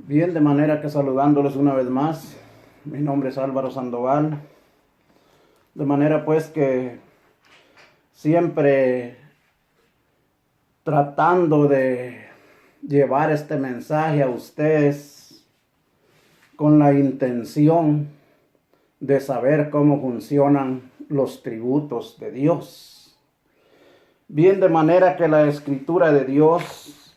Bien, de manera que saludándoles una vez más, mi nombre es Álvaro Sandoval, de manera pues que siempre tratando de llevar este mensaje a ustedes con la intención de saber cómo funcionan los tributos de Dios. Bien, de manera que la escritura de Dios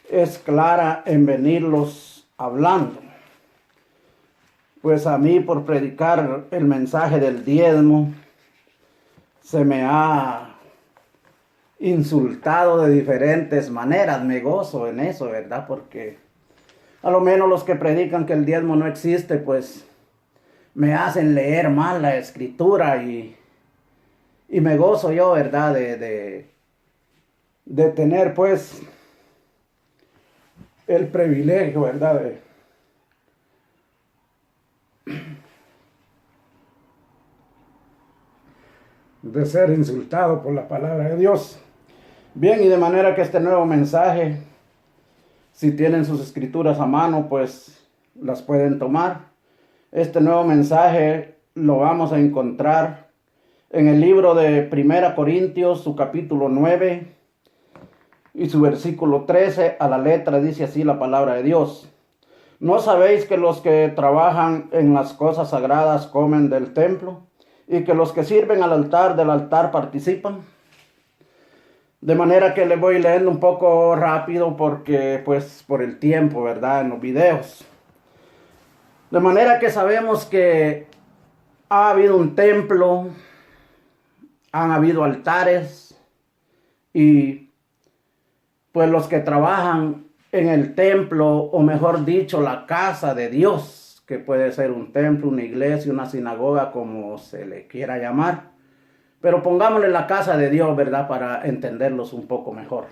es clara en venirlos hablando. Pues a mí, por predicar el mensaje del diezmo, se me ha insultado de diferentes maneras. Me gozo en eso, ¿verdad? Porque a lo menos los que predican que el diezmo no existe, pues me hacen leer mal la escritura y me gozo yo, ¿verdad? De tener pues el privilegio, ¿verdad? De ser insultado por la palabra de Dios. Bien, y de manera que este nuevo mensaje, si tienen sus escrituras a mano, pues las pueden tomar. Este nuevo mensaje lo vamos a encontrar en el libro de 1 Corintios, su capítulo 9 y su versículo 13 a la letra. Dice así la palabra de Dios: ¿No sabéis que los que trabajan en las cosas sagradas comen del templo, y que los que sirven al altar del altar participan? De manera que le voy leyendo un poco rápido porque pues por el tiempo, ¿verdad? En los videos. De manera que sabemos que ha habido un templo, han habido altares, y pues los que trabajan en el templo, o mejor dicho, la casa de Dios, que puede ser un templo, una iglesia, una sinagoga, como se le quiera llamar. Pero pongámosle la casa de Dios, ¿verdad? Para entenderlos un poco mejor.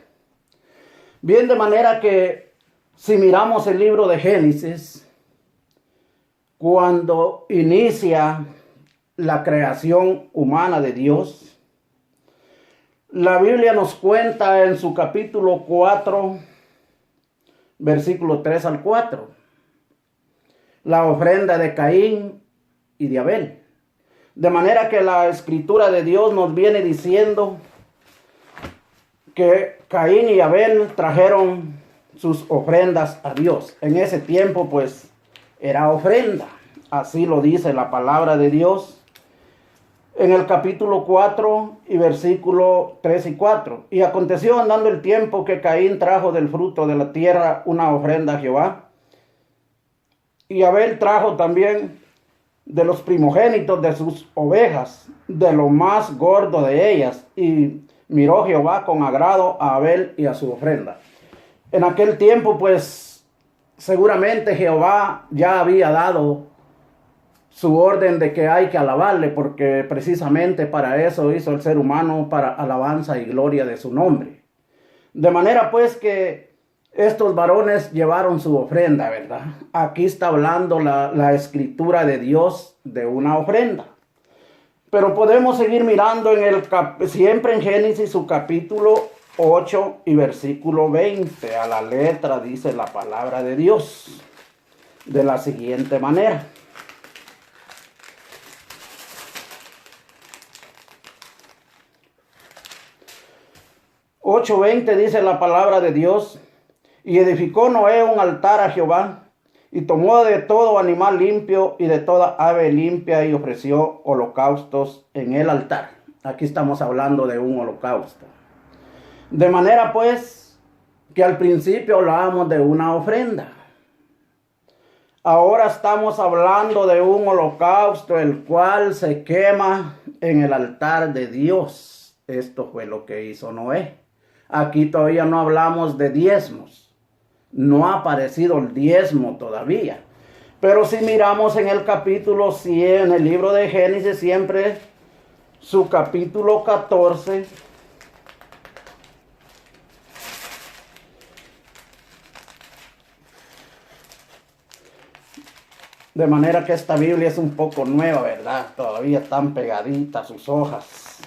Bien, de manera que si miramos el libro de Génesis, cuando inicia la creación humana de Dios, la Biblia nos cuenta en su capítulo 4, versículo 3 al 4, la ofrenda de Caín y de Abel. De manera que la escritura de Dios nos viene diciendo que Caín y Abel trajeron sus ofrendas a Dios. En ese tiempo pues era ofrenda. Así lo dice la palabra de Dios en el capítulo 4 y versículo 3 y 4. Y aconteció andando el tiempo que Caín trajo del fruto de la tierra una ofrenda a Jehová. Y Abel trajo también de los primogénitos de sus ovejas, de lo más gordo de ellas. Y miró Jehová con agrado a Abel y a su ofrenda. En aquel tiempo pues seguramente Jehová ya había dado su orden de que hay que alabarle, porque precisamente para eso hizo el ser humano, para alabanza y gloria de su nombre. De manera pues que estos varones llevaron su ofrenda, ¿verdad? Aquí está hablando la escritura de Dios de una ofrenda. Pero podemos seguir mirando siempre en Génesis, su capítulo 8 y versículo 20. A la letra dice la palabra de Dios de la siguiente manera: (8:20) dice la palabra de Dios: Y edificó Noé un altar a Jehová, y tomó de todo animal limpio y de toda ave limpia, y ofreció holocaustos en el altar. Aquí estamos hablando de un holocausto. De manera pues que al principio hablábamos de una ofrenda. Ahora estamos hablando de un holocausto, el cual se quema en el altar de Dios. Esto fue lo que hizo Noé. Aquí todavía no hablamos de diezmos. No ha aparecido el diezmo todavía. Pero si miramos en el capítulo 100, en el libro de Génesis, siempre su capítulo 14, de manera que esta Biblia es un poco nueva, ¿verdad? Todavía están pegaditas sus hojas.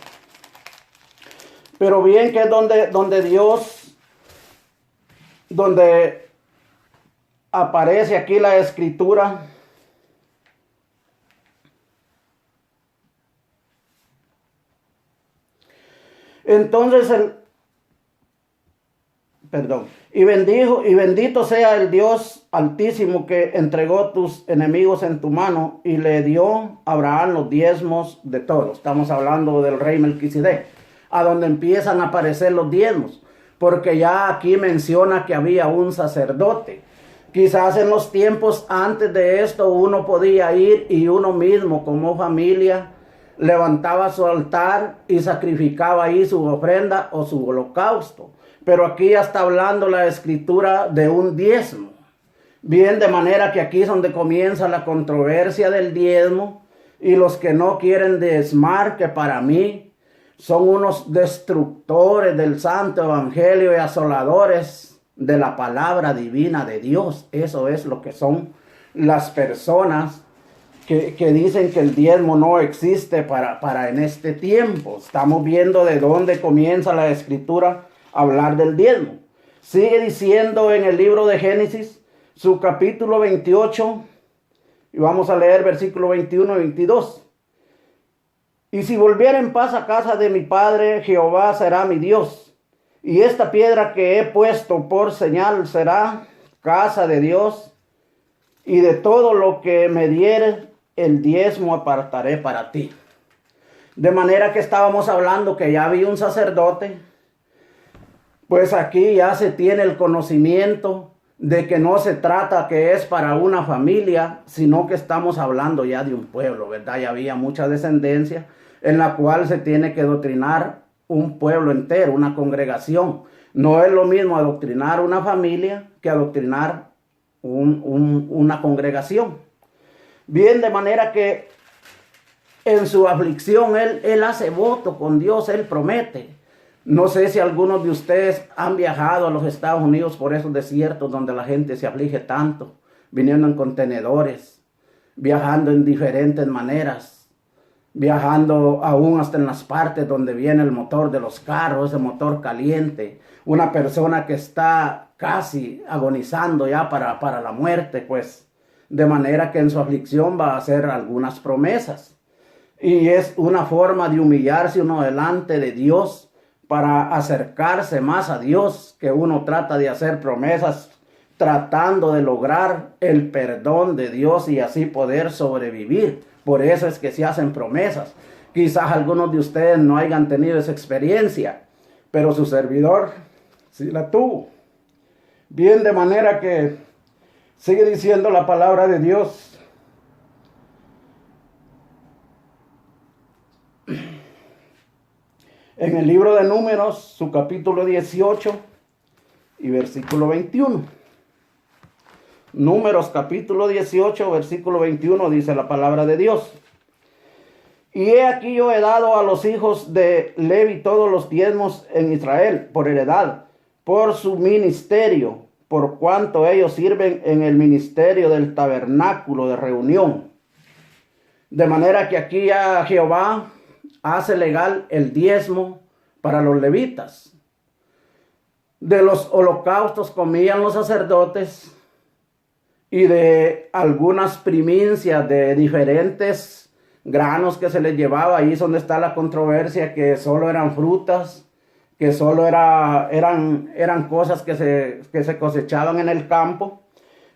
Pero bien, que es donde Dios, donde aparece aquí la escritura. Entonces y bendijo y bendito sea el Dios Altísimo que entregó tus enemigos en tu mano y le dio a Abraham los diezmos de todos. Estamos hablando del rey Melquisedec, a donde empiezan a aparecer los diezmos, porque ya aquí menciona que había un sacerdote. Quizás en los tiempos antes de esto uno podía ir y uno mismo como familia levantaba su altar y sacrificaba ahí su ofrenda o su holocausto. Pero aquí ya está hablando la escritura de un diezmo. Bien, de manera que aquí es donde comienza la controversia del diezmo, y los que no quieren diezmar, que para mí son unos destructores del santo evangelio y asoladores de la palabra divina de Dios. Eso es lo que son las personas que dicen que el diezmo no existe para en este tiempo. Estamos viendo de dónde comienza la escritura a hablar del diezmo. Sigue diciendo en el libro de Génesis, su capítulo 28, y vamos a leer versículo 21 y 22. Y si volviera en paz a casa de mi padre, Jehová será mi Dios, y esta piedra que he puesto por señal será casa de Dios, y de todo lo que me diere el diezmo apartaré para ti. De manera que estábamos hablando que ya había un sacerdote. Pues aquí ya se tiene el conocimiento de que no se trata que es para una familia, sino que estamos hablando ya de un pueblo, ¿verdad? Ya había mucha descendencia en la cual se tiene que adoctrinar un pueblo entero, una congregación. No es lo mismo adoctrinar una familia que adoctrinar una congregación. Bien, de manera que en su aflicción él hace voto con Dios, él promete. No sé si algunos de ustedes han viajado a los Estados Unidos por esos desiertos donde la gente se aflige tanto, viniendo en contenedores, viajando en diferentes maneras, viajando aún hasta en las partes donde viene el motor de los carros, ese motor caliente, una persona que está casi agonizando ya para la muerte, pues, de manera que en su aflicción va a hacer algunas promesas. Y es una forma de humillarse uno delante de Dios, para acercarse más a Dios, que uno trata de hacer promesas, tratando de lograr el perdón de Dios y así poder sobrevivir. Por eso es que se hacen promesas. Quizás algunos de ustedes no hayan tenido esa experiencia, pero su servidor sí la tuvo. Bien, de manera que sigue diciendo la palabra de Dios. En el libro de Números, su capítulo 18 y versículo 21. Números capítulo 18, versículo 21 dice la palabra de Dios. Y he aquí yo he dado a los hijos de Levi todos los diezmos en Israel por heredad, por su ministerio, por cuanto ellos sirven en el ministerio del tabernáculo de reunión. De manera que aquí ya Jehová hace legal el diezmo para los levitas. De los holocaustos comían los sacerdotes y de algunas primicias de diferentes granos que se les llevaba. Ahí es donde está la controversia, que solo eran frutas, que solo eran cosas que se cosechaban en el campo.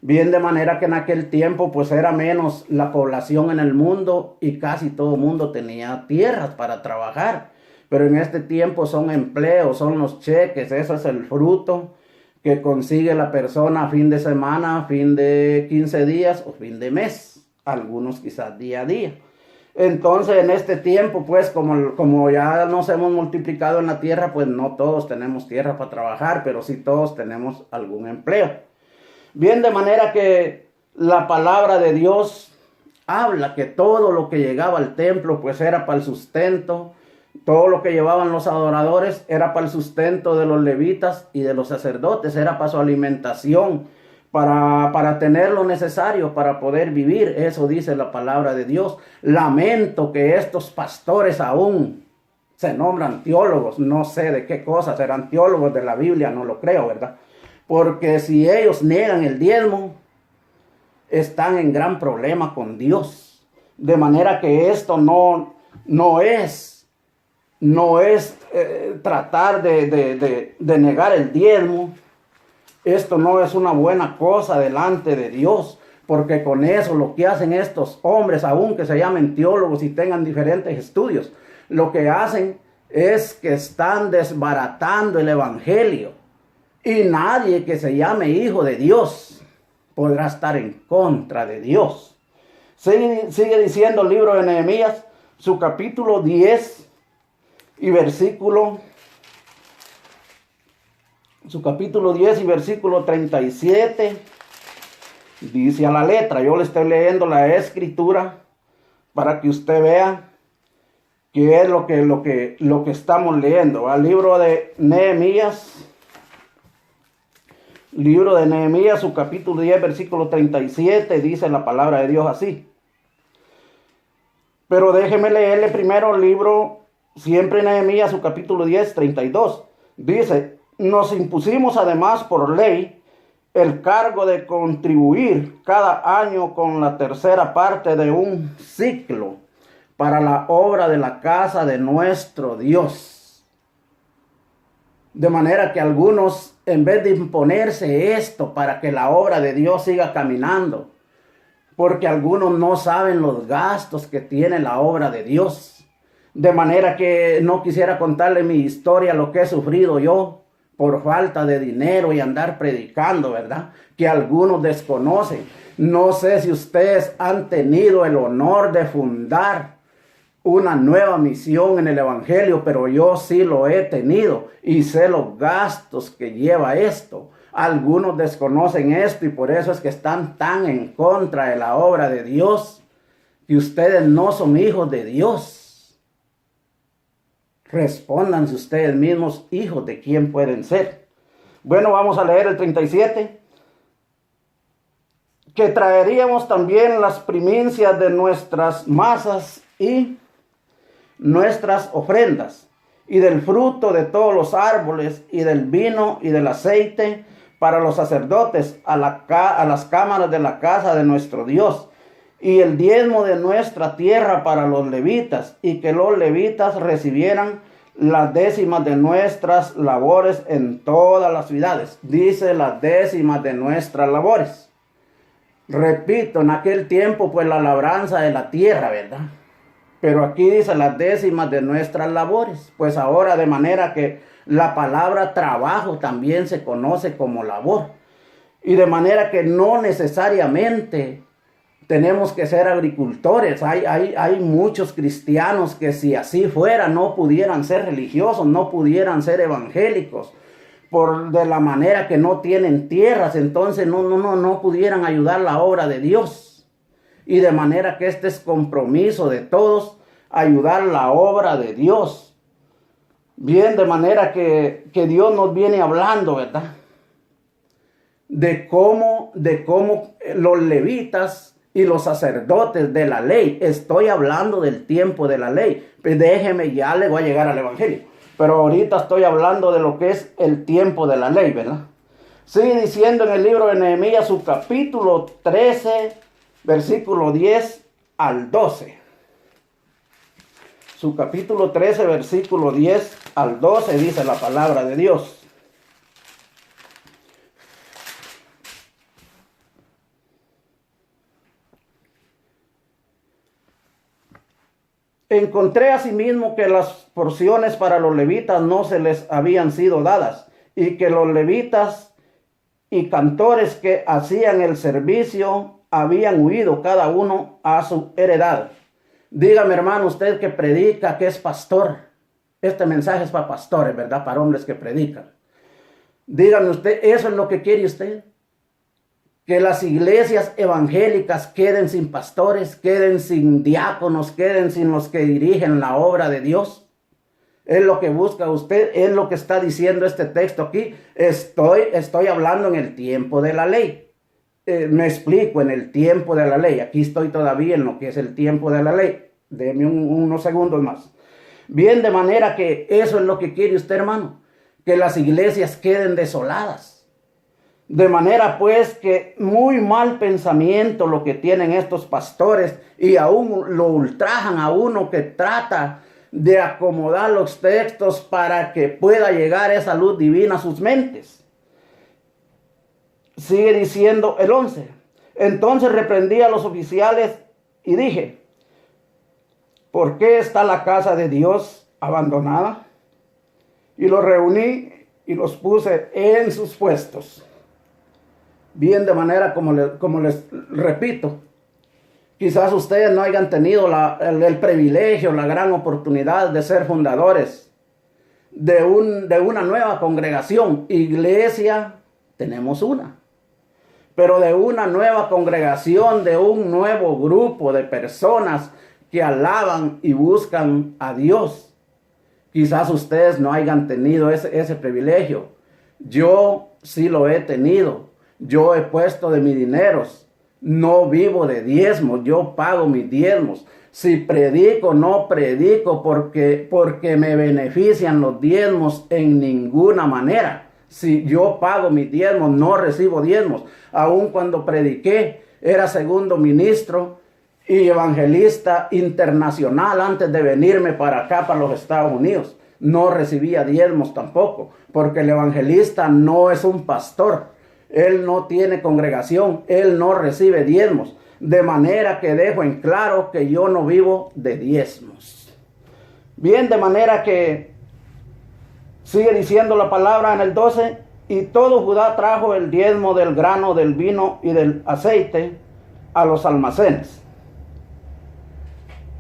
Bien, de manera que en aquel tiempo pues era menos la población en el mundo y casi todo el mundo tenía tierras para trabajar. Pero en este tiempo son empleos, son los cheques, eso es el fruto que consigue la persona a fin de semana, a fin de 15 días o fin de mes, algunos quizás día a día. Entonces en este tiempo pues como ya nos hemos multiplicado en la tierra, pues no todos tenemos tierra para trabajar, pero sí todos tenemos algún empleo. Bien, de manera que la palabra de Dios habla que todo lo que llegaba al templo pues era para el sustento, todo lo que llevaban los adoradores era para el sustento de los levitas y de los sacerdotes, era para su alimentación, para tener lo necesario para poder vivir. Eso dice la palabra de Dios. Lamento que estos pastores aún se nombran teólogos, no sé de qué cosas, eran teólogos de la Biblia, no lo creo, ¿verdad? Porque si ellos niegan el diezmo, están en gran problema con Dios. De manera que esto no es tratar de negar el diezmo. Esto no es una buena cosa delante de Dios, porque con eso lo que hacen estos hombres, aunque se llamen teólogos y tengan diferentes estudios, lo que hacen es que están desbaratando el evangelio. Y nadie que se llame hijo de Dios podrá estar en contra de Dios. Sigue diciendo el libro de Nehemías, su capítulo 10 y versículo 37, dice a la letra. Yo le estoy leyendo la escritura para que usted vea qué es lo que estamos leyendo. Al libro de Nehemías, su capítulo 10, versículo 37, dice la palabra de Dios así. Pero déjeme leerle primero el libro, siempre Nehemías, su capítulo 10, 32. Dice: nos impusimos además por ley el cargo de contribuir cada año con la tercera parte de un ciclo para la obra de la casa de nuestro Dios. De manera que algunos, en vez de imponerse esto para que la obra de Dios siga caminando, porque algunos no saben los gastos que tiene la obra de Dios. De manera que no quisiera contarle mi historia, lo que he sufrido yo por falta de dinero y andar predicando, ¿verdad? Que algunos desconocen. No sé si ustedes han tenido el honor de fundar una nueva misión en el evangelio, pero yo sí lo he tenido y sé los gastos que lleva esto. Algunos desconocen esto y por eso es que están tan en contra de la obra de Dios, que ustedes no son hijos de Dios. Respóndanse ustedes mismos, hijos de quién pueden ser. Bueno, vamos a leer el 37. Que traeríamos también las primicias de nuestras masas y nuestras ofrendas, y del fruto de todos los árboles, y del vino y del aceite para los sacerdotes a las cámaras de la casa de nuestro Dios, y el diezmo de nuestra tierra para los levitas, y que los levitas recibieran las décimas de nuestras labores en todas las ciudades. Dice las décimas de nuestras labores. Repito, en aquel tiempo pues la labranza de la tierra, ¿verdad? Pero aquí dice las décimas de nuestras labores. Pues ahora, de manera que la palabra trabajo también se conoce como labor. Y de manera que no necesariamente tenemos que ser agricultores. Hay muchos cristianos que si así fuera no pudieran ser religiosos, no pudieran ser evangélicos, de la manera que no tienen tierras, entonces no pudieran ayudar la obra de Dios. Y de manera que este es compromiso de todos, ayudar la obra de Dios. Bien, de manera que Dios nos viene hablando, ¿verdad? De cómo los levitas y los sacerdotes de la ley. Estoy hablando del tiempo de la ley. Pues déjeme, ya le voy a llegar al evangelio. Pero ahorita estoy hablando de lo que es el tiempo de la ley, ¿verdad? Sigue diciendo en el libro de Nehemías, su capítulo 13, versículo 10 al 12. Su capítulo 13, versículo 10 al 12, dice la palabra de Dios. Encontré asimismo que las porciones para los levitas no se les habían sido dadas, y que los levitas y cantores que hacían el servicio habían huido cada uno a su heredad. Dígame, hermano, usted que predica, que es pastor. Este mensaje es para pastores, ¿verdad? Para hombres que predican. Dígame usted, ¿eso es lo que quiere usted? Que las iglesias evangélicas queden sin pastores, queden sin diáconos, queden sin los que dirigen la obra de Dios. Es lo que busca usted, es lo que está diciendo este texto aquí. Estoy hablando en el tiempo de la ley. Me explico, en el tiempo de la ley. Aquí estoy todavía en lo que es el tiempo de la ley. Deme unos segundos más. Bien, de manera que eso es lo que quiere usted, hermano. Que las iglesias queden desoladas. De manera pues que muy mal pensamiento lo que tienen estos pastores, y aún lo ultrajan a uno que trata de acomodar los textos para que pueda llegar esa luz divina a sus mentes. Sigue diciendo el 11. Entonces reprendí a los oficiales y dije: ¿por qué está la casa de Dios abandonada? Y los reuní y los puse en sus puestos. Bien, de manera como les repito, quizás ustedes no hayan tenido el privilegio, la gran oportunidad de ser fundadores de una nueva congregación. Iglesia, tenemos una. Pero de una nueva congregación, de un nuevo grupo de personas que alaban y buscan a Dios. Quizás ustedes no hayan tenido ese privilegio. Yo sí lo he tenido. Yo he puesto de mis dineros. No vivo de diezmos. Yo pago mis diezmos. Si predico, no predico porque me benefician los diezmos en ninguna manera. Si yo pago mis diezmos, no recibo diezmos. Aun cuando prediqué, era segundo ministro y evangelista internacional antes de venirme para acá, para los Estados Unidos. No recibía diezmos tampoco, porque el evangelista no es un pastor. Él no tiene congregación, él no recibe diezmos. De manera que dejo en claro que yo no vivo de diezmos. Bien, de manera que sigue diciendo la palabra en el 12. Y todo Judá trajo el diezmo del grano, del vino y del aceite a los almacenes.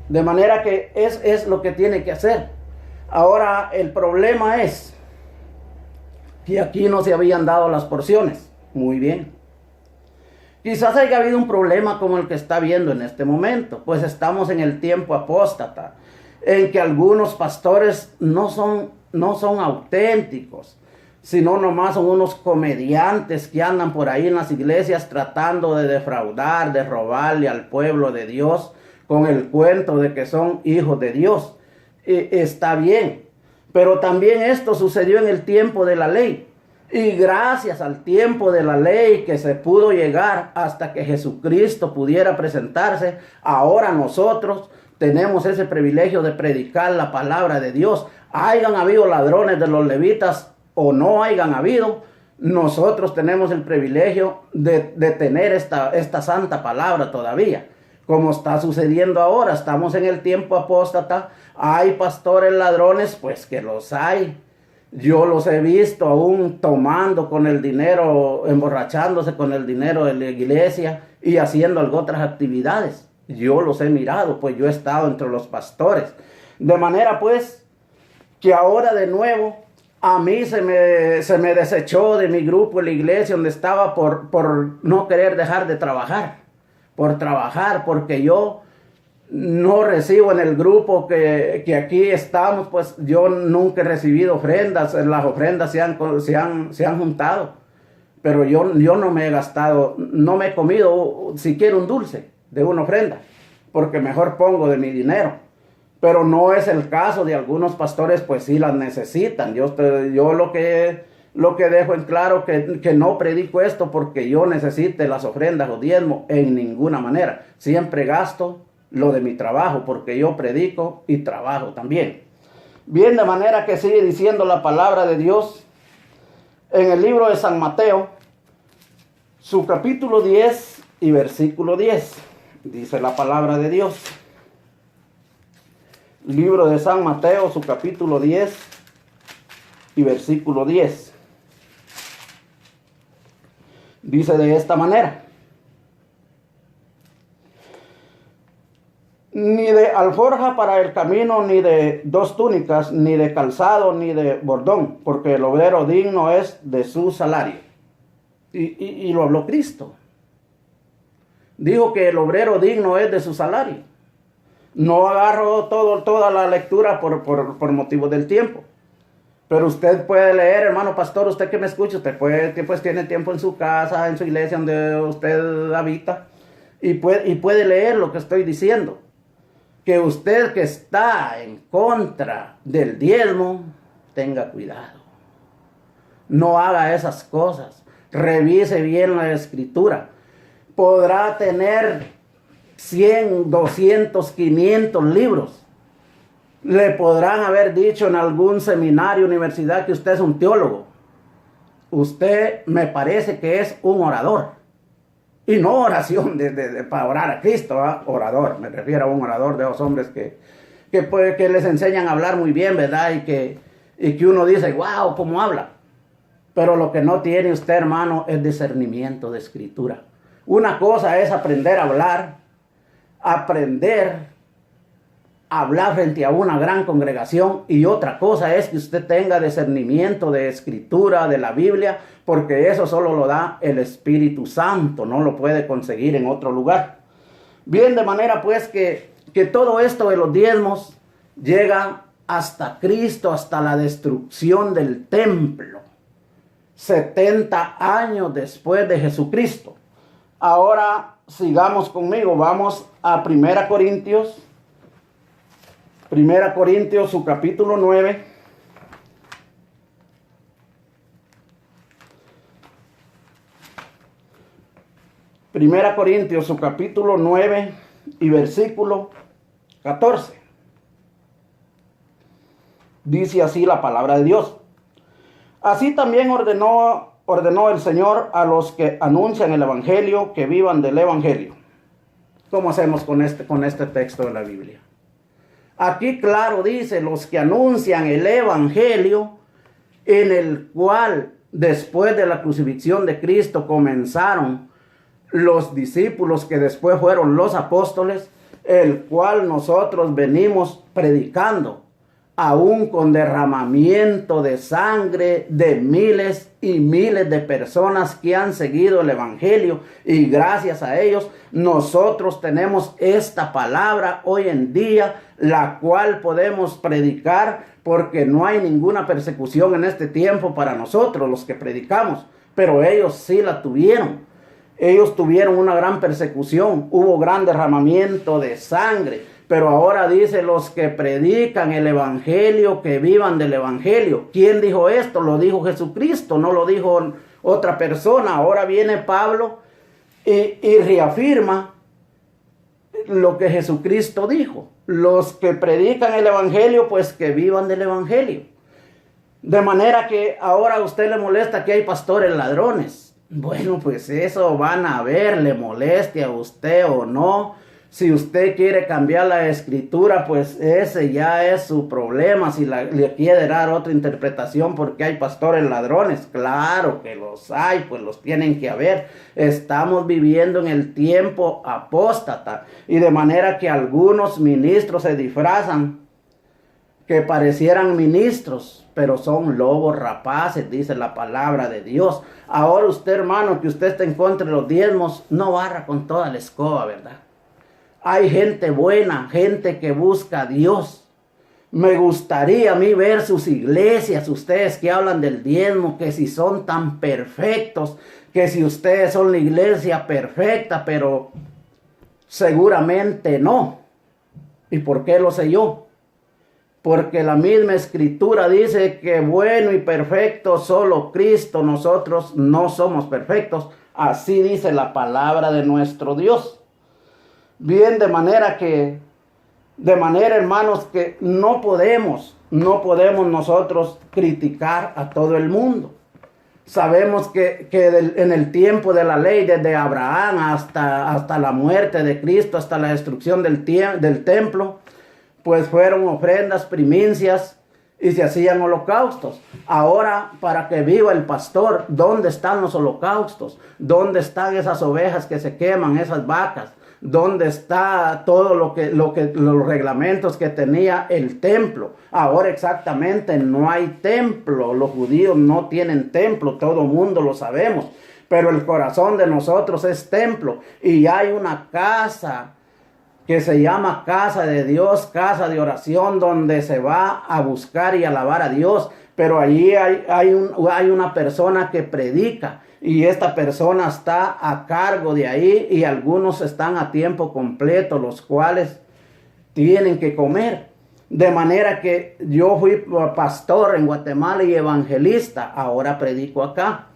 De manera que es lo que tiene que hacer. Ahora el problema es que aquí no se habían dado las porciones. Muy bien. Quizás haya habido un problema como el que está viendo en este momento, pues estamos en el tiempo apóstata, en que algunos pastores no son auténticos, sino nomás son unos comediantes que andan por ahí en las iglesias tratando de defraudar, de robarle al pueblo de Dios con el cuento de que son hijos de Dios. Está bien, pero también esto sucedió en el tiempo de la ley. Y gracias al tiempo de la ley que se pudo llegar hasta que Jesucristo pudiera presentarse, ahora nosotros tenemos ese privilegio de predicar la palabra de Dios. Hayan habido ladrones de los levitas o no hayan habido, nosotros tenemos el privilegio de tener esta santa palabra todavía. Como está sucediendo ahora, estamos en el tiempo apóstata, hay pastores ladrones, pues que los hay. Yo los he visto aún tomando con el dinero, emborrachándose con el dinero de la iglesia y haciendo otras actividades. Yo los he mirado, pues yo he estado entre los pastores. De manera pues que ahora de nuevo a mí se me desechó de mi grupo en la iglesia donde estaba por no querer dejar de trabajar. Por trabajar, porque yo no recibo en el grupo que aquí estamos, pues yo nunca he recibido ofrendas. Las ofrendas se han juntado, pero yo no me he gastado, no me he comido siquiera un dulce de una ofrenda, porque mejor pongo de mi dinero. Pero no es el caso de algunos pastores, pues sí las necesitan. Yo lo que dejo en claro que no predico esto porque yo necesite las ofrendas o diezmos en ninguna manera. Siempre gasto lo de mi trabajo, porque yo predico y trabajo también. Bien, de manera que sigue diciendo la palabra de Dios en el libro de San Mateo, su capítulo 10 y versículo 10. Dice la palabra de Dios. Libro de San Mateo, su capítulo 10 y versículo 10. Dice de esta manera: ni de alforja para el camino, ni de 2 túnicas, ni de calzado, ni de bordón, porque el obrero digno es de su salario. Y lo habló Cristo. Dijo que el obrero digno es de su salario. No agarro toda la lectura por motivo del tiempo. Pero usted puede leer, hermano pastor, usted que me escucha, usted pues tiene tiempo en su casa, en su iglesia donde usted habita, y puede leer lo que estoy diciendo. Que usted que está en contra del diezmo, tenga cuidado. No haga esas cosas. Revise bien la escritura. Podrá tener 100, 200, 500 libros. Le podrán haber dicho en algún seminario, universidad, que usted es un teólogo. Usted me parece que es un orador. Y no oración para orar a Cristo, ¿eh? Orador. Me refiero a un orador de los hombres que les enseñan a hablar muy bien, ¿verdad? Y que uno dice, wow, ¿cómo habla? Pero lo que no tiene usted, hermano, es discernimiento de escritura. Una cosa es aprender a hablar frente a una gran congregación, y otra cosa es que usted tenga discernimiento de escritura, de la Biblia, porque eso solo lo da el Espíritu Santo, no lo puede conseguir en otro lugar. Bien, de manera pues que todo esto de los diezmos llega hasta Cristo, hasta la destrucción del templo, 70 años después de Jesucristo. Ahora sigamos conmigo, vamos a 1 Corintios, su capítulo 9. Primera Corintios, su capítulo 9 y versículo 14. Dice así la palabra de Dios. Así también ordenó el Señor a los que anuncian el Evangelio que vivan del Evangelio. ¿Cómo hacemos con este texto de la Biblia? Aquí claro dice, los que anuncian el Evangelio, en el cual después de la crucifixión de Cristo comenzaron los discípulos que después fueron los apóstoles, el cual nosotros venimos predicando, aún con derramamiento de sangre de miles y miles de personas que han seguido el Evangelio, y gracias a ellos nosotros tenemos esta palabra hoy en día, la cual podemos predicar, porque no hay ninguna persecución en este tiempo para nosotros los que predicamos, pero ellos sí la tuvieron. Ellos tuvieron una gran persecución, hubo gran derramamiento de sangre. Pero ahora dice, los que predican el Evangelio, que vivan del Evangelio. ¿Quién dijo esto? Lo dijo Jesucristo, no lo dijo otra persona. Ahora viene Pablo y reafirma lo que Jesucristo dijo. Los que predican el Evangelio, pues que vivan del Evangelio. De manera que ahora a usted le molesta que hay pastores ladrones. Bueno, pues eso van a ver, le moleste a usted o no. Si usted quiere cambiar la escritura, pues ese ya es su problema. Si le quiere dar otra interpretación porque hay pastores ladrones, claro que los hay, pues los tienen que haber. Estamos viviendo en el tiempo apóstata, y de manera que algunos ministros se disfrazan que parecieran ministros, pero son lobos rapaces, dice la palabra de Dios. Ahora usted, hermano, que usted está en contra de los diezmos, no barra con toda la escoba, ¿verdad? Hay gente buena, gente que busca a Dios. Me gustaría a mí ver sus iglesias, ustedes que hablan del diezmo, que si son tan perfectos, que si ustedes son la iglesia perfecta, pero seguramente no. ¿Y por qué lo sé yo? Porque la misma escritura dice que bueno y perfecto solo Cristo, nosotros no somos perfectos. Así dice la palabra de nuestro Dios. Bien, de manera, hermanos, que no podemos nosotros criticar a todo el mundo. Sabemos que en el tiempo de la ley, desde Abraham hasta la muerte de Cristo, hasta la destrucción del templo, pues fueron ofrendas, primicias, y se hacían holocaustos. Ahora, para que viva el pastor, ¿dónde están los holocaustos? ¿Dónde están esas ovejas que se queman, esas vacas? ¿Dónde está todo los reglamentos que tenía el templo? Ahora exactamente no hay templo. Los judíos no tienen templo, todo mundo lo sabemos. Pero el corazón de nosotros es templo. Y hay una casa que se llama casa de Dios, casa de oración, donde se va a buscar y alabar a Dios. Pero allí hay una persona que predica, y esta persona está a cargo de ahí, y algunos están a tiempo completo, los cuales tienen que comer. De manera que yo fui pastor en Guatemala y evangelista, ahora predico acá.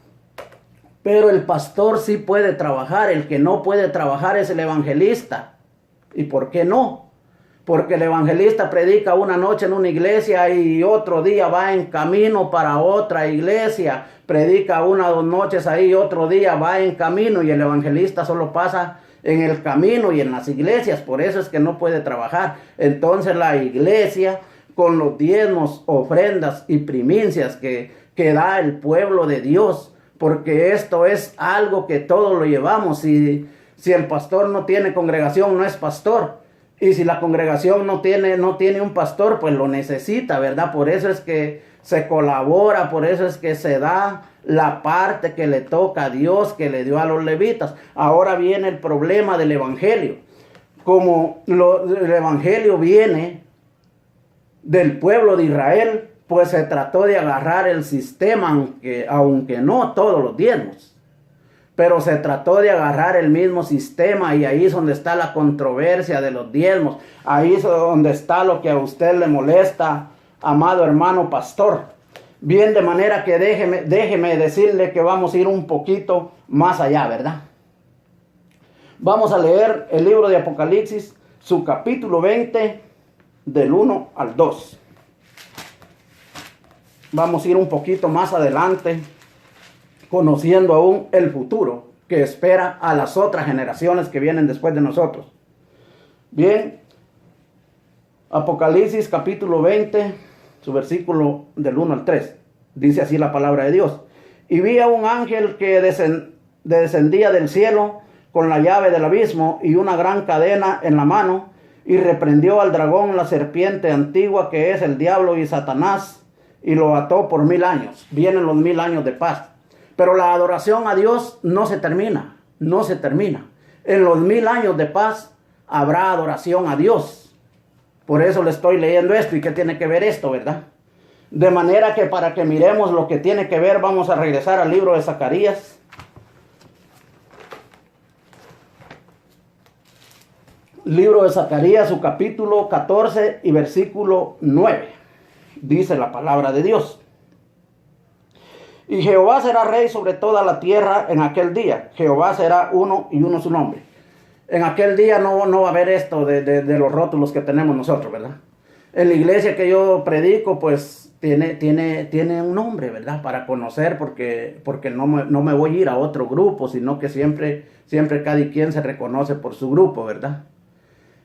Pero el pastor sí puede trabajar, el que no puede trabajar es el evangelista. ¿Y por qué no? Porque el evangelista predica una noche en una iglesia y otro día va en camino para otra iglesia. Predica una o dos noches ahí y otro día va en camino, y el evangelista solo pasa en el camino y en las iglesias. Por eso es que no puede trabajar. Entonces la iglesia, con los diezmos, ofrendas y primicias que da el pueblo de Dios, porque esto es algo que todos lo llevamos. Si el pastor no tiene congregación, no es pastor. Y si la congregación no tiene un pastor, pues lo necesita, ¿verdad? Por eso es que se colabora, por eso es que se da la parte que le toca a Dios, que le dio a los levitas. Ahora viene el problema del evangelio. Como el evangelio viene del pueblo de Israel, pues se trató de agarrar el sistema, aunque no todos los diezmos. Pero se trató de agarrar el mismo sistema, y ahí es donde está la controversia de los diezmos. Ahí es donde está lo que a usted le molesta, amado hermano pastor. Bien, de manera que déjeme decirle que vamos a ir un poquito más allá, ¿verdad? Vamos a leer el libro de Apocalipsis, su capítulo 20, del 1 al 2. Vamos a ir un poquito más adelante, conociendo aún el futuro que espera a las otras generaciones que vienen después de nosotros. Bien, Apocalipsis capítulo 20, su versículo del 1 al 3. Dice así la palabra de Dios. Y vi a un ángel que descendía del cielo con la llave del abismo y una gran cadena en la mano, y reprendió al dragón, la serpiente antigua, que es el diablo y Satanás, y lo ató por 1000 años. Vienen los 1000 años de paz. Pero la adoración a Dios no se termina, no se termina. En los 1000 años de paz habrá adoración a Dios. Por eso le estoy leyendo esto. ¿Y qué tiene que ver esto, verdad? De manera que para que miremos lo que tiene que ver, vamos a regresar al libro de Zacarías. Libro de Zacarías, su capítulo 14 y versículo 9. Dice la palabra de Dios. Y Jehová será rey sobre toda la tierra en aquel día. Jehová será uno y uno su nombre. En aquel día no va a haber esto de los rótulos que tenemos nosotros, ¿verdad? En la iglesia que yo predico, pues tiene un nombre, ¿verdad? Para conocer, porque no me voy a ir a otro grupo, sino que siempre cada quien se reconoce por su grupo, ¿verdad?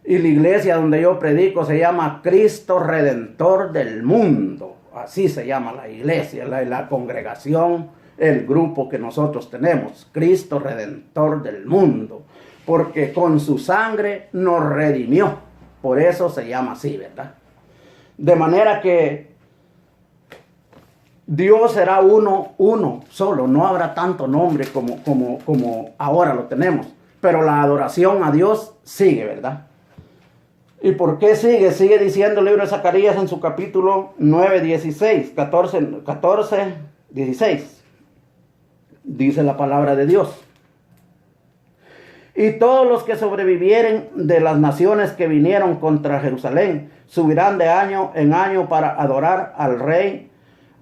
Y la iglesia donde yo predico se llama Cristo Redentor del Mundo. Así se llama la iglesia, la congregación, el grupo que nosotros tenemos. Cristo Redentor del Mundo. Porque con su sangre nos redimió. Por eso se llama así, ¿verdad? De manera que Dios será uno solo. No habrá tanto nombre como ahora lo tenemos. Pero la adoración a Dios sigue, ¿verdad? ¿Y por qué sigue? Sigue diciendo el libro de Zacarías en su capítulo 9, 16, 14, 16. Dice la palabra de Dios. Y todos los que sobrevivieren de las naciones que vinieron contra Jerusalén subirán de año en año para adorar al Rey,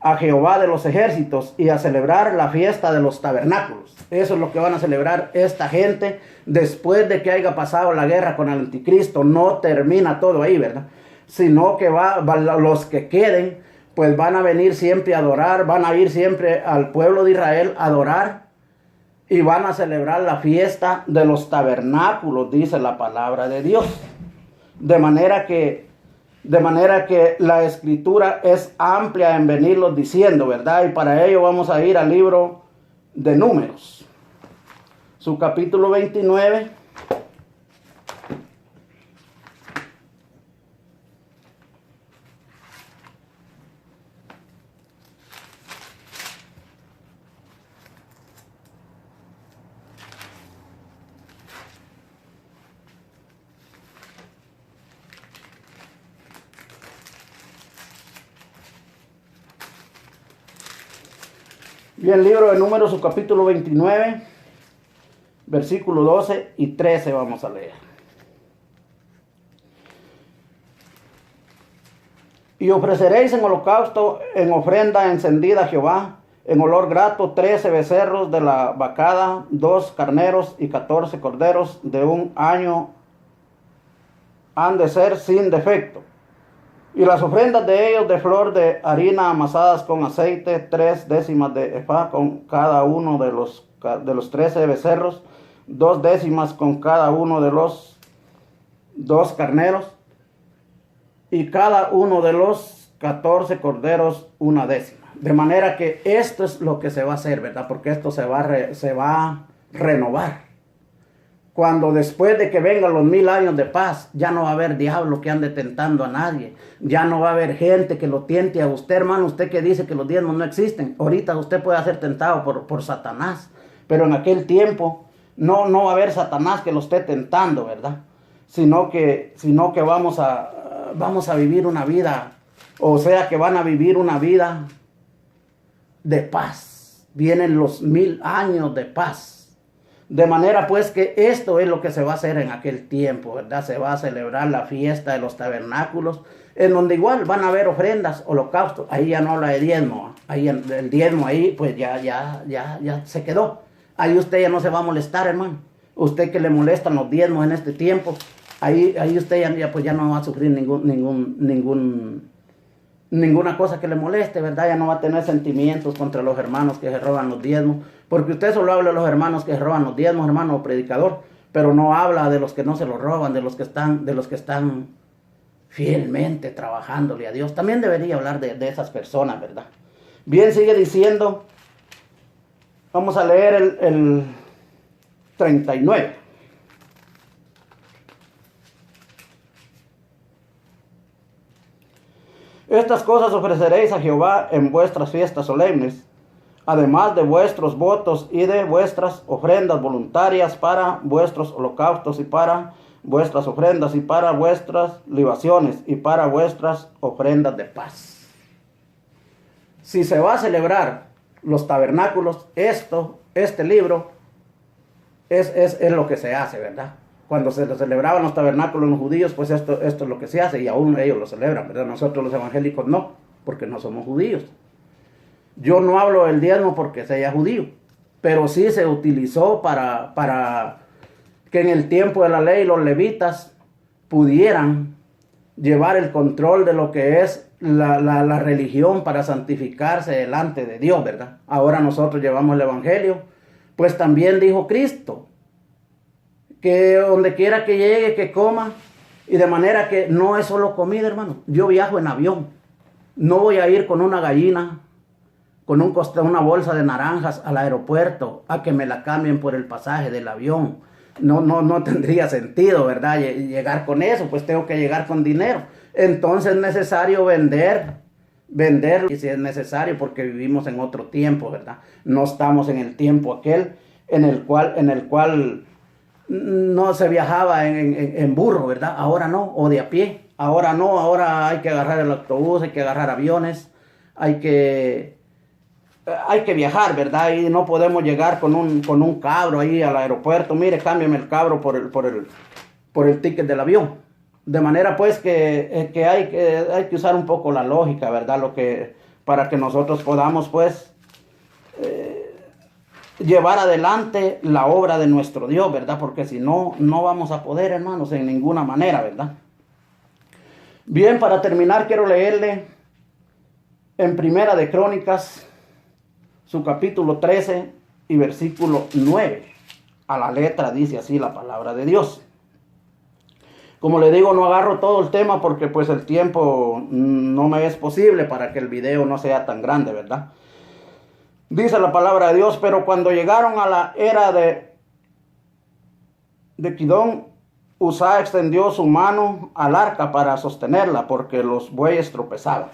a Jehová de los ejércitos, y a celebrar la fiesta de los tabernáculos. Eso es lo que van a celebrar esta gente después de que haya pasado la guerra con el anticristo. No termina todo ahí, ¿verdad? Sino que los que queden, pues van a venir siempre a adorar, van a ir siempre al pueblo de Israel a adorar, y van a celebrar la fiesta de los tabernáculos, dice la palabra de Dios. De manera que la escritura es amplia en venirlos diciendo, ¿verdad? Y para ello vamos a ir al libro de Números, su capítulo 29. Bien, libro de Números, su capítulo 29, versículo 12 y 13 vamos a leer. Y ofreceréis en holocausto, en ofrenda encendida a Jehová, En olor grato, 13 becerros de la vacada, 2 carneros y 14 corderos de un año han de ser sin defecto. Y las ofrendas de ellos de flor de harina amasadas con aceite, 3 décimas de efá con cada uno de los 13 becerros, 2 décimas con cada uno de los 2 carneros, y cada uno de los 14 corderos 1 décima. De manera que esto es lo que se va a hacer, ¿verdad? Porque esto se va a renovar. Cuando después de que vengan los 1000 años de paz, ya no va a haber diablo que ande tentando a nadie. Ya no va a haber gente que lo tiente a usted, hermano. Usted que dice que los diezmos no existen. Ahorita usted puede ser tentado por Satanás. Pero en aquel tiempo no va a haber Satanás que lo esté tentando, ¿verdad? Sino que vamos a vivir una vida, o sea que van a vivir una vida de paz. Vienen los 1000 años de paz. De manera pues que esto es lo que se va a hacer en aquel tiempo, ¿verdad? Se va a celebrar la fiesta de los tabernáculos, en donde igual van a haber ofrendas, holocaustos. Ahí ya no habla de diezmo. Ahí el diezmo ahí pues ya se quedó. Ahí usted ya no se va a molestar, hermano. Usted que le molestan los diezmos en este tiempo, ahí usted ya no va a sufrir ninguna cosa que le moleste, ¿verdad? Ya no va a tener sentimientos contra los hermanos que se roban los diezmos, porque usted solo habla de los hermanos que se roban los diezmos, hermano predicador, pero no habla de los que no se los roban, de los que están fielmente trabajándole a Dios. También debería hablar de esas personas, ¿verdad? Bien, sigue diciendo, vamos a leer el 39. Estas cosas ofreceréis a Jehová en vuestras fiestas solemnes, además de vuestros votos y de vuestras ofrendas voluntarias para vuestros holocaustos y para vuestras ofrendas y para vuestras libaciones y para vuestras ofrendas de paz. Si se va a celebrar los tabernáculos, este libro es lo que se hace, ¿verdad? Cuando se celebraban los tabernáculos los judíos, pues esto es lo que se hace, y aún ellos lo celebran, ¿verdad? Nosotros los evangélicos no, porque no somos judíos. Yo no hablo del diezmo porque sea judío, pero sí se utilizó para que en el tiempo de la ley los levitas pudieran llevar el control de lo que es la religión para santificarse delante de Dios, ¿verdad? Ahora nosotros llevamos el evangelio, pues también dijo Cristo, que donde quiera que llegue, que coma, y de manera que no es solo comida, hermano. Yo viajo en avión, no voy a ir con una gallina, con una bolsa de naranjas al aeropuerto, a que me la cambien por el pasaje del avión. No tendría sentido, ¿verdad? Llegar con eso, pues tengo que llegar con dinero. Entonces es necesario vender, y si es necesario, porque vivimos en otro tiempo, ¿verdad? No estamos en el tiempo aquel en el cual no se viajaba en burro, ¿verdad? Ahora no, o de a pie. Ahora no, ahora hay que agarrar el autobús, hay que agarrar aviones, hay que viajar, ¿verdad? Y no podemos llegar con un cabro ahí al aeropuerto. Mire, cámbiame el cabro por el ticket del avión. De manera pues que hay que usar un poco la lógica, ¿verdad? Para que nosotros podamos pues llevar adelante la obra de nuestro Dios, ¿verdad? Porque si no, no vamos a poder, hermanos, en ninguna manera, ¿verdad? Bien, para terminar quiero leerle en Primera de Crónicas, su capítulo 13 y versículo 9. A la letra dice así la palabra de Dios. Como le digo, no agarro todo el tema porque pues el tiempo no me es posible para que el video no sea tan grande, ¿verdad? Dice la palabra de Dios, pero cuando llegaron a la era de Kidón, Uzá extendió su mano al arca para sostenerla porque los bueyes tropezaban.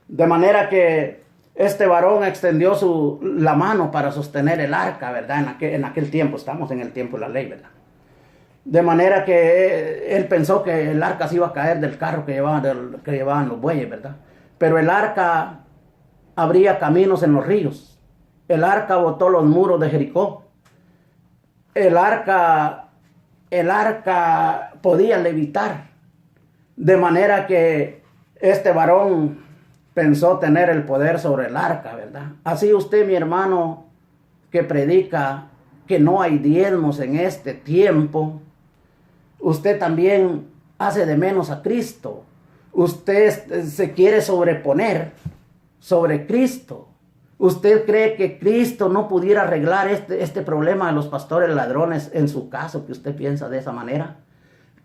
De manera que este varón extendió la mano para sostener el arca, ¿verdad? En aquel tiempo, estamos en el tiempo de la ley, ¿verdad? De manera que él pensó que el arca se iba a caer del carro que llevaban los bueyes, ¿verdad? Pero el arca abría caminos en los ríos. El arca botó los muros de Jericó. El arca podía levitar. De manera que este varón pensó tener el poder sobre el arca, ¿verdad? Así usted, mi hermano, que predica que no hay diezmos en este tiempo, usted también hace de menos a Cristo. Usted se quiere sobreponer sobre Cristo. ¿Usted cree que Cristo no pudiera arreglar este problema de los pastores ladrones en su caso, que usted piensa de esa manera?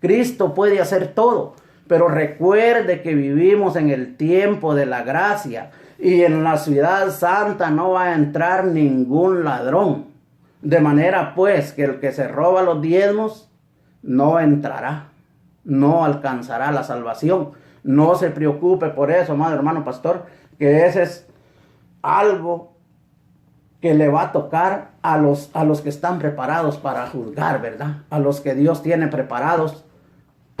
Cristo puede hacer todo, pero recuerde que vivimos en el tiempo de la gracia y en la ciudad santa no va a entrar ningún ladrón. De manera pues que el que se roba los diezmos no entrará, no alcanzará la salvación. No se preocupe por eso, amado hermano pastor, que ese es algo que le va a tocar a los que están preparados para juzgar, ¿verdad? A los que Dios tiene preparados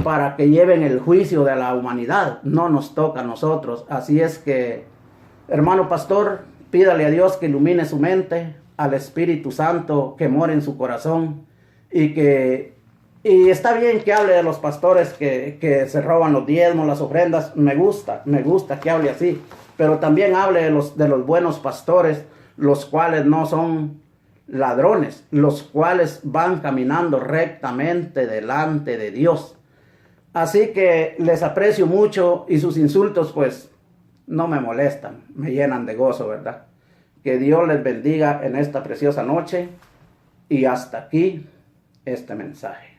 para que lleven el juicio de la humanidad. No nos toca a nosotros. Así es que, hermano pastor, pídale a Dios que ilumine su mente, al Espíritu Santo que mora en su corazón, y está bien que hable de los pastores que se roban los diezmos, las ofrendas. Me gusta que hable así, pero también hable de los buenos pastores, los cuales no son ladrones, los cuales van caminando rectamente delante de Dios. Así que les aprecio mucho y sus insultos pues no me molestan, me llenan de gozo, ¿verdad? Que Dios les bendiga en esta preciosa noche y hasta aquí este mensaje.